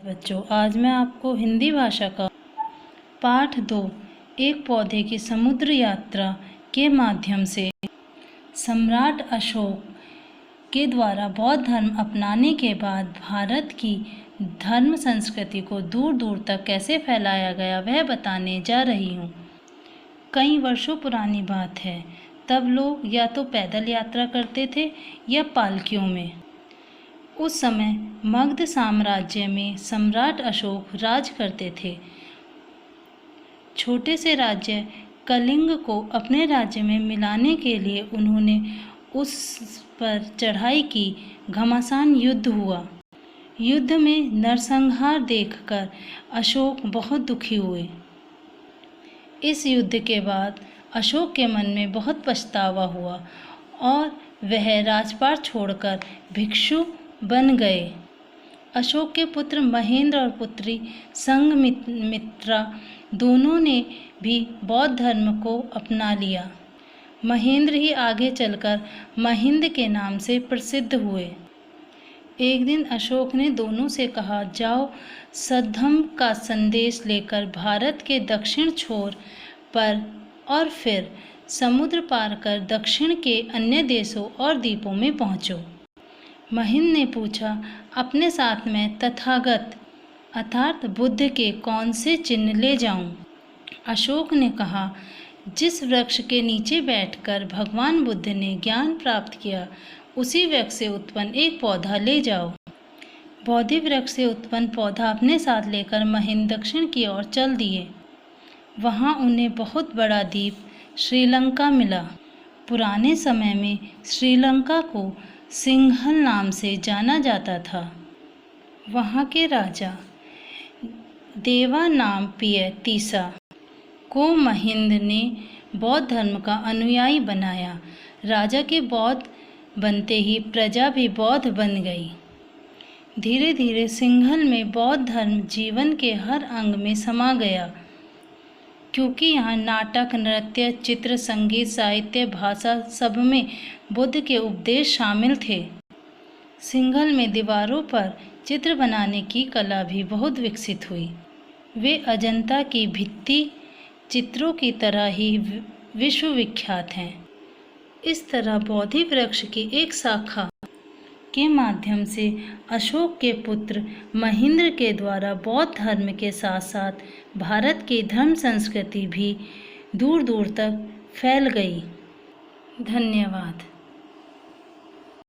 बच्चों, आज मैं आपको हिंदी भाषा का पाठ 2 एक पौधे की समुद्र यात्रा के माध्यम से सम्राट अशोक के द्वारा बौद्ध धर्म अपनाने के बाद भारत की धर्म संस्कृति को दूर दूर तक कैसे फैलाया गया वह बताने जा रही हूँ। कई वर्षों पुरानी बात है। तब लोग या तो पैदल यात्रा करते थे या पालकियों में। उस समय मगध साम्राज्य में सम्राट अशोक राज करते थे। छोटे से राज्य कलिंग को अपने राज्य में मिलाने के लिए उन्होंने उस पर चढ़ाई की। घमासान युद्ध हुआ। युद्ध में नरसंहार देखकर अशोक बहुत दुखी हुए। इस युद्ध के बाद अशोक के मन में बहुत पछतावा हुआ और वह राजपाट छोड़कर भिक्षु बन गए। अशोक के पुत्र महेंद्र और पुत्री संघमित्रा दोनों ने भी बौद्ध धर्म को अपना लिया। महेंद्र ही आगे चलकर महिंद के नाम से प्रसिद्ध हुए। एक दिन अशोक ने दोनों से कहा, जाओ सद्धम्म का संदेश लेकर भारत के दक्षिण छोर पर और फिर समुद्र पार कर दक्षिण के अन्य देशों और द्वीपों में पहुँचो। महिंद ने पूछा, अपने साथ में तथागत अर्थात बुद्ध के कौन से चिन्ह ले जाऊं? अशोक ने कहा, जिस वृक्ष के नीचे बैठकर भगवान बुद्ध ने ज्ञान प्राप्त किया उसी वृक्ष से उत्पन्न एक पौधा ले जाओ। बोधि वृक्ष से उत्पन्न पौधा अपने साथ लेकर महिंद दक्षिण की ओर चल दिए। वहाँ उन्हें बहुत बड़ा द्वीप श्रीलंका मिला। पुराने समय में श्रीलंका को सिंघल नाम से जाना जाता था। वहाँ के राजा देवानामपिय तीसा को महिंद ने बौद्ध धर्म का अनुयायी बनाया। राजा के बौद्ध बनते ही प्रजा भी बौद्ध बन गई। धीरे धीरे सिंघल में बौद्ध धर्म जीवन के हर अंग में समा गया, क्योंकि यहाँ नाटक, नृत्य, चित्र, संगीत, साहित्य, भाषा सब में बुद्ध के उपदेश शामिल थे। सिंघल में दीवारों पर चित्र बनाने की कला भी बहुत विकसित हुई। वे अजंता की भित्ति चित्रों की तरह ही विश्वविख्यात हैं। इस तरह बोधि वृक्ष की एक शाखा के माध्यम से अशोक के पुत्र महेंद्र के द्वारा बौद्ध धर्म के साथ साथ भारत की धर्म संस्कृति भी दूर दूर तक फैल गई। धन्यवाद।